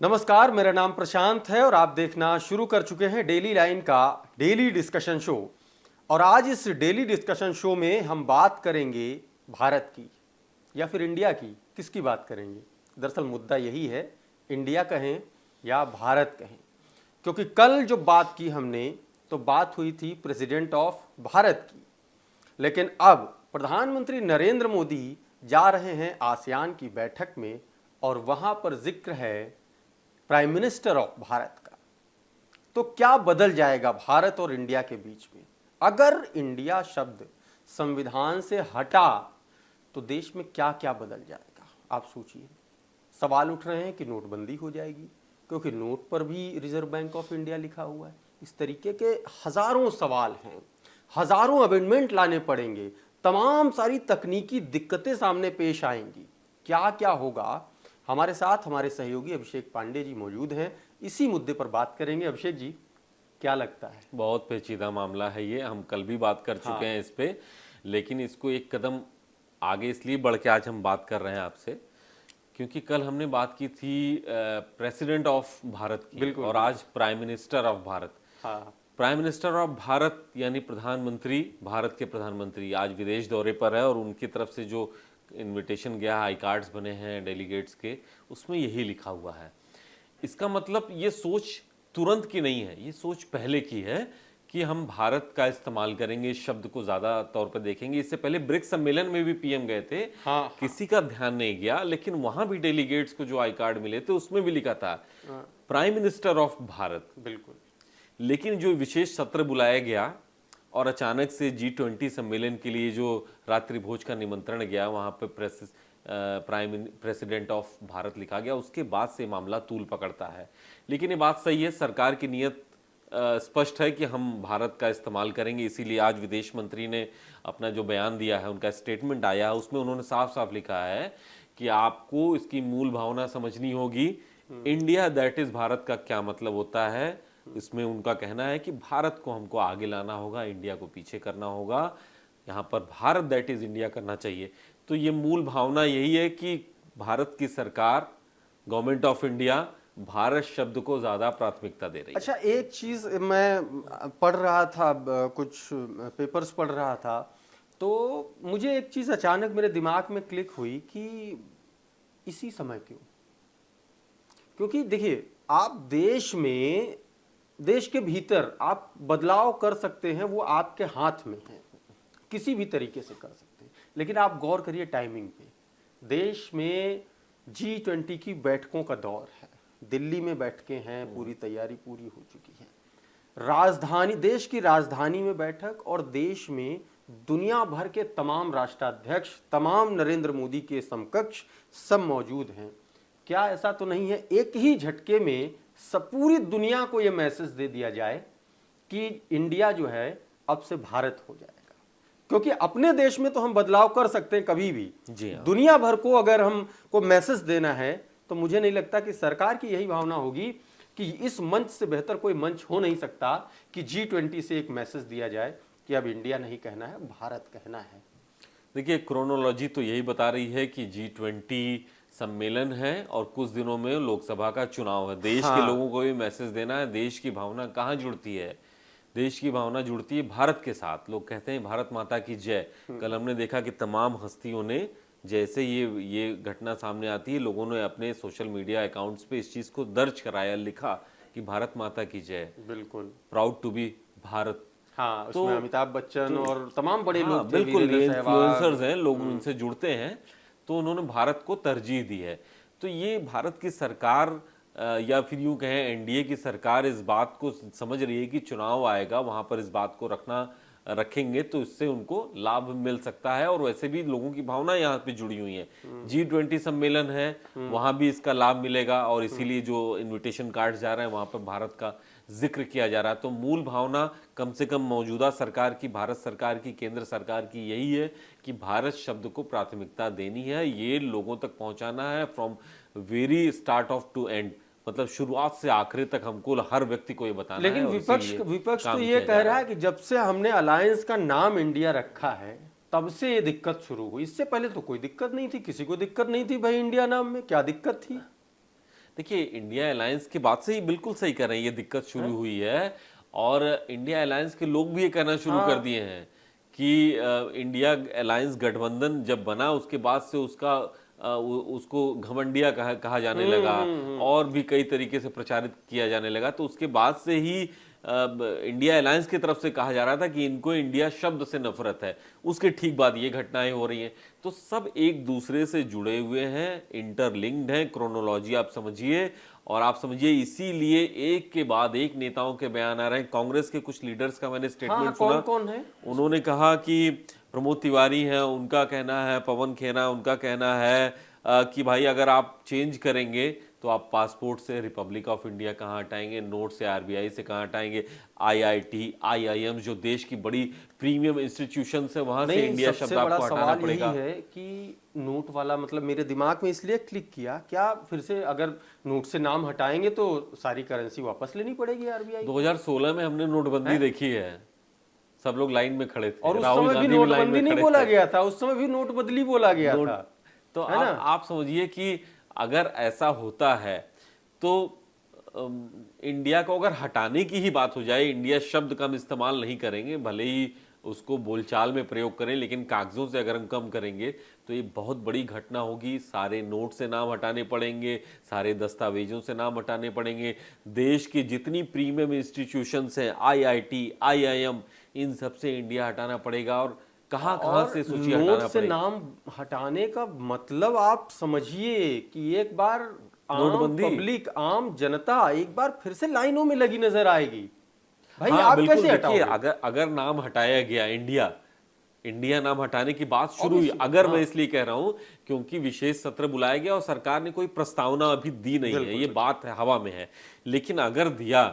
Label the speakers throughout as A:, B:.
A: नमस्कार, मेरा नाम प्रशांत है और आप देखना शुरू कर चुके हैं डेली लाइन का डेली डिस्कशन शो। और आज इस डेली डिस्कशन शो में हम बात करेंगे भारत की या फिर इंडिया की। किसकी बात करेंगे? दरअसल मुद्दा यही है, इंडिया कहें या भारत कहें, क्योंकि कल जो बात की हमने तो बात हुई थी प्रेसिडेंट ऑफ भारत की, लेकिन अब प्रधानमंत्री नरेंद्र मोदी जा रहे हैं आसियान की बैठक में और वहां पर जिक्र है प्राइम मिनिस्टर ऑफ भारत का। तो क्या बदल जाएगा भारत और इंडिया के बीच में? अगर इंडिया शब्द संविधान से हटा तो देश में क्या क्या बदल जाएगा, आप सोचिए। सवाल उठ रहे हैं कि नोटबंदी हो जाएगी, क्योंकि नोट पर भी रिजर्व बैंक ऑफ इंडिया लिखा हुआ है। इस तरीके के हजारों सवाल हैं, हजारों अमेंडमेंट लाने पड़ेंगे, तमाम सारी तकनीकी दिक्कतें सामने पेश आएंगी। क्या क्या होगा? हमारे साथ हमारे सहयोगी अभिषेक पांडे जी मौजूद हैं, इसी मुद्दे पर बात करेंगे। अभिषेक जी, क्या लगता है?
B: बहुत पेचीदा मामला है ये, हम कल भी बात कर चुके हैं इस पे, लेकिन इसको एक कदम आगे इसलिए बढ़ के आज हम बात कर रहे हैं आपसे, क्योंकि कल हमने बात की थी प्रेसिडेंट ऑफ भारत की और आज प्राइम मिनिस्टर ऑफ भारत।
A: हाँ,
B: प्राइम मिनिस्टर ऑफ भारत यानी प्रधानमंत्री, भारत के प्रधानमंत्री आज विदेश दौरे पर है और उनकी तरफ से जो इनविटेशन गया, आई कार्ड्स बने हैं डेलीगेट्स के, उसमें यही लिखा हुआ है। इसका मतलब ये सोच तुरंत की नहीं है, ये सोच पहले की है कि हम भारत का इस्तेमाल करेंगे, इस शब्द को ज्यादा तौर पर देखेंगे। इससे पहले ब्रिक्स सम्मेलन में भी पीएम गए थे,
A: हाँ,
B: किसी का ध्यान नहीं गया, लेकिन वहां भी डेलीगेट्स को जो आई कार्ड मिले थे उसमें भी लिखा था प्राइम मिनिस्टर ऑफ भारत।
A: बिल्कुल।
B: लेकिन जो विशेष सत्र बुलाया गया और अचानक से G20 सम्मेलन के लिए जो रात्रि भोज का निमंत्रण गया, वहां पे प्रेसिडेंट ऑफ भारत लिखा गया, उसके बाद से मामला तूल पकड़ता है। लेकिन ये बात सही है, सरकार की नीयत स्पष्ट है कि हम भारत का इस्तेमाल करेंगे। इसीलिए आज विदेश मंत्री ने अपना जो बयान दिया है, उनका स्टेटमेंट आया है, उसमें उन्होंने साफ साफ लिखा है कि आपको इसकी मूल भावना समझनी होगी। इंडिया दैट इज भारत का क्या मतलब होता है, इसमें उनका कहना है कि भारत को हमको आगे लाना होगा, इंडिया को पीछे करना होगा। यहाँ पर भारत दैट इज इंडिया करना चाहिए। तो ये मूल भावना यही है कि भारत की सरकार, गवर्नमेंट ऑफ इंडिया, भारत शब्द को ज्यादा प्राथमिकता दे रही है।
A: अच्छा, एक चीज मैं पढ़ रहा था, कुछ पेपर्स पढ़ रहा था, तो मुझे एक चीज अचानक मेरे दिमाग में क्लिक हुई कि इसी समय क्यों? क्योंकि देखिए, आप देश के भीतर आप बदलाव कर सकते हैं, वो आपके हाथ में है, किसी भी तरीके से कर सकते हैं। लेकिन आप गौर करिए टाइमिंग पे, देश में G20 की बैठकों का दौर है, दिल्ली में बैठकें हैं, पूरी तैयारी पूरी हो चुकी है, राजधानी, देश की राजधानी में बैठक, और देश में दुनिया भर के तमाम राष्ट्राध्यक्ष, तमाम नरेंद्र मोदी के समकक्ष सब मौजूद हैं। क्या ऐसा तो नहीं है एक ही झटके में सब पूरी दुनिया को यह मैसेज दे दिया जाए कि इंडिया जो है अब से भारत हो जाएगा? क्योंकि अपने देश में तो हम बदलाव कर सकते हैं कभी भी,
B: जी हाँ।
A: दुनिया भर को अगर हमको मैसेज देना है तो मुझे नहीं लगता कि सरकार की यही भावना होगी कि इस मंच से बेहतर कोई मंच हो नहीं सकता कि G20 से एक मैसेज दिया जाए कि अब इंडिया नहीं कहना है, भारत कहना है।
B: देखिए, क्रोनोलॉजी तो यही बता रही है कि G20 सम्मेलन है और कुछ दिनों में लोकसभा का चुनाव है। देश के लोगों को भी मैसेज देना है। देश की भावना कहाँ जुड़ती है? देश की भावना जुड़ती है भारत के साथ। लोग कहते हैं भारत माता की जय। कल हमने देखा कि तमाम हस्तियों ने, जैसे ये घटना सामने आती है, लोगों ने अपने सोशल मीडिया अकाउंट्स पे इस चीज को दर्ज कराया, लिखा कि भारत माता की जय,
A: बिल्कुल,
B: प्राउड टू बी भारत।
A: हाँ,
B: तो
A: उसमें अमिताभ बच्चन और तमाम बड़े
B: हाँ,
A: लोग थे,
B: बिल्कुल,
A: वीरेंद्र
B: ये
A: सहवाग।
B: इन्फ्लुएंसर्स हैं, लोग उनसे जुड़ते हैं, तो उन्होंने भारत को तरजीह दी है। तो ये भारत की सरकार या फिर यूं कहें एनडीए की सरकार इस बात को समझ रही है कि चुनाव आएगा, वहां पर इस बात को रखेंगे तो इससे उनको लाभ मिल सकता है। और वैसे भी लोगों की भावना यहाँ पे जुड़ी हुई है। G20 सम्मेलन है, वहां भी इसका लाभ मिलेगा और इसीलिए जो इनविटेशन कार्ड जा रहे हैं वहां पर भारत का जिक्र किया जा रहा है। तो मूल भावना कम से कम मौजूदा सरकार की, भारत सरकार की, केंद्र सरकार की यही है कि भारत शब्द को प्राथमिकता देनी है, ये लोगों तक पहुंचाना है from very start of to end, मतलब शुरुआत से आखिरी तक हमको हर व्यक्ति को ये बताना
A: लेकिन
B: है।
A: विपक्ष तो ये कह रहा है कि जब से हमने अलायंस का नाम इंडिया रखा है तब से ये दिक्कत शुरू हुई। इससे पहले तो कोई दिक्कत नहीं थी, किसी को दिक्कत नहीं थी भाई, इंडिया नाम में क्या दिक्कत थी?
B: देखिए, इंडिया अलायंस की बात से ही बिल्कुल सही कर रहे हैं, ये दिक्कत शुरू हुई है। और इंडिया अलायंस के लोग भी ये कहना शुरू कर दिए हैं कि इंडिया अलायंस गठबंधन जब बना उसके बाद से उसको घमंडिया कहा जाने लगा, और भी कई तरीके से प्रचारित किया जाने लगा। तो उसके बाद से ही इंडिया अलायंस की तरफ से कहा जा रहा था कि इनको इंडिया शब्द से नफरत है। उसके ठीक बाद ये घटनाएं हो रही हैं। तो सब एक दूसरे से जुड़े हुए हैं, इंटरलिंक्ड हैं, क्रोनोलॉजी आप समझिए। और आप समझिए इसीलिए एक के बाद एक नेताओं के बयान आ रहे हैं। कांग्रेस के कुछ लीडर्स का मैंने स्टेटमेंट सुना।
A: कौन है?
B: उन्होंने कहा कि प्रमोद तिवारी हैं, उनका कहना है, पवन खेरा उनका कहना है कि भाई अगर आप चेंज करेंगे तो आप पासपोर्ट से रिपब्लिक ऑफ इंडिया कहाँ हटाएंगे, नोट से आरबीआई से कहाँ हटाएंगे, आईआईटी, आईआईएम जो देश की बड़ी प्रीमियम इंस्टीट्यूशन है वहां से इंडिया शब्द आपको हटाना पड़ेगा।
A: यही है कि नोट वाला मतलब मेरे दिमाग में इसलिए क्लिक किया, क्या फिर से अगर नोट से नाम हटाएंगे तो सारी करेंसी वापस लेनी पड़ेगी आरबीआई?
B: 2016 में हमने नोटबंदी देखी है, सब लोग लाइन में खड़े थे
A: और उस समय भी नोटबंदी नहीं बोला गया था, उस समय भी नोट बदली बोला गया था।
B: तो आप समझिए कि अगर ऐसा होता है तो इंडिया को अगर हटाने की ही बात हो जाए, इंडिया शब्द का हम इस्तेमाल नहीं करेंगे, भले ही उसको बोलचाल में प्रयोग करें, लेकिन कागजों से अगर हम कम करेंगे तो ये बहुत बड़ी घटना होगी। सारे नोट से नाम हटाने पड़ेंगे, सारे दस्तावेजों से नाम हटाने पड़ेंगे, देश की जितनी प्रीमियम इंस्टीट्यूशंस हैं, आईआईटी, आईआईएम, इन सब से इंडिया हटाना पड़ेगा। और कहां से सूची हटाना
A: नोट से नाम हटाने का मतलब आप समझिए कि एक बार आम पब्लिक, आम जनता एक बार फिर से लाइनों में लगी नजर आएगी। भाई आप कैसे हटाओगे?
B: अगर नाम हटाया गया, इंडिया नाम हटाने की बात शुरू हुई, अगर मैं इसलिए कह रहा हूं क्योंकि विशेष सत्र बुलाया गया और सरकार ने कोई प्रस्तावना अभी दी नहीं है, ये बात है, हवा में है। लेकिन अगर दिया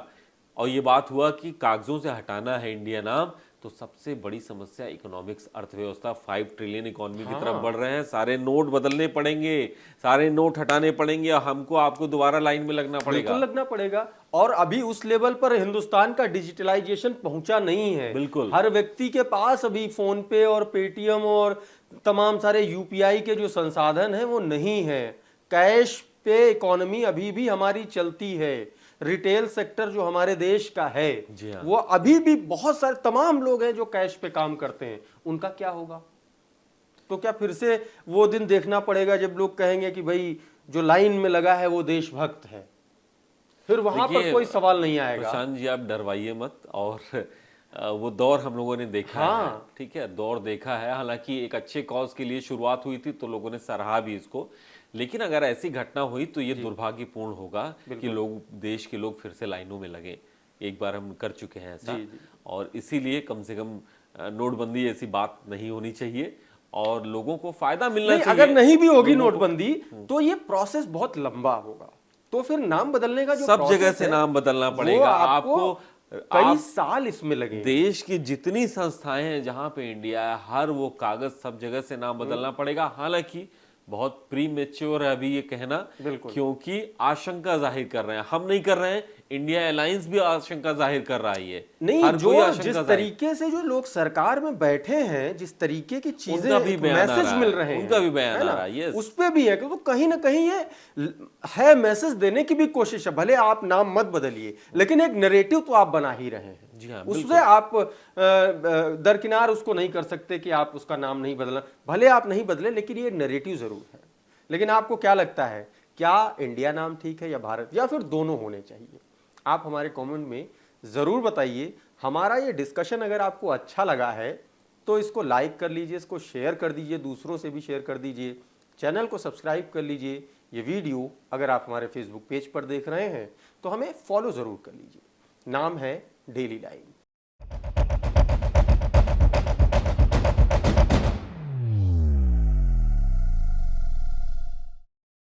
B: और ये बात हुआ कि कागजों से हटाना है इंडिया नाम, तो सबसे बड़ी समस्या इकोनॉमिक्स, अर्थव्यवस्था, 5 ट्रिलियन इकोनॉमी की तरफ बढ़ रहे हैं। सारे नोट बदलने पड़ेंगे, सारे नोट हटाने पड़ेंगे, हमको आपको दोबारा लाइन में लगना पड़ेगा।
A: बिल्कुल लगना पड़ेगा। और अभी उस लेवल पर हिंदुस्तान का डिजिटलाइजेशन पहुंचा नहीं है।
B: बिल्कुल,
A: हर व्यक्ति के पास अभी फोन पे और पेटीएम और तमाम सारे यूपीआई के जो संसाधन हैं वो नहीं है। कैश पे इकोनॉमी अभी भी हमारी चलती है। रिटेल सेक्टर जो हमारे देश का है वो अभी भी बहुत सारे तमाम लोग हैं जो कैश पे काम करते हैं, उनका क्या होगा? तो क्या फिर से वो दिन देखना पड़ेगा जब लोग कहेंगे कि भाई जो लाइन में लगा है वो देशभक्त है? फिर वहां पर कोई सवाल नहीं आएगा।
B: प्रशांत जी, आप डरवाइए मत। और वो दौर हम लोगों ने देखा है, ठीक है, दौर देखा है। हालांकि एक अच्छे कॉज के लिए शुरुआत हुई थी तो लोगों ने सराहा भी इसको, लेकिन अगर ऐसी घटना हुई तो ये दुर्भाग्यपूर्ण होगा कि देश के लोग फिर से लाइनों में लगे। एक बार हम कर चुके हैं ऐसा, और इसीलिए कम से कम नोटबंदी ऐसी बात नहीं होनी चाहिए और लोगों को फायदा मिलना चाहिए।
A: अगर नहीं भी होगी नोटबंदी तो ये प्रोसेस बहुत लंबा होगा, तो फिर नाम बदलने का जो
B: सब जगह से नाम बदलना पड़ेगा आपको,
A: कई साल इसमें लगे।
B: देश की जितनी संस्थाएं हैं जहां पे इंडिया है, हर वो कागज सब जगह से नाम बदलना पड़ेगा। हालांकि बहुत प्रीमेच्योर है अभी ये कहना, क्योंकि आशंका जाहिर कर रहे हैं, हम नहीं कर रहे हैं, इंडिया अलायंस भी आशंका जाहिर कर रहा है। ये
A: नहीं, जो जिस तरीके से जो लोग सरकार में बैठे हैं, जिस तरीके की चीजें मैसेज मिल रहे हैं,
B: उनका भी बयान आ रहा है,
A: उस पे भी है कि तो कहीं ना कहीं ये है, मैसेज देने की भी कोशिश है। भले आप नाम मत बदलिए, लेकिन एक नैरेटिव तो आप बना ही रहे हैं।
B: जी हाँ,
A: उससे आप दरकिनार उसको नहीं कर सकते कि आप उसका नाम नहीं बदलना, भले आप नहीं बदले, लेकिन ये नैरेटिव जरूर है। लेकिन आपको क्या लगता है, क्या इंडिया नाम ठीक है या भारत, या फिर दोनों होने चाहिए? आप हमारे कमेंट में ज़रूर बताइए। हमारा ये डिस्कशन अगर आपको अच्छा लगा है तो इसको लाइक कर लीजिए, इसको शेयर कर दीजिए, दूसरों से भी शेयर कर दीजिए, चैनल को सब्सक्राइब कर लीजिए। ये वीडियो अगर आप हमारे फेसबुक पेज पर देख रहे हैं तो हमें फॉलो ज़रूर कर लीजिए। नाम है डेली लाइन।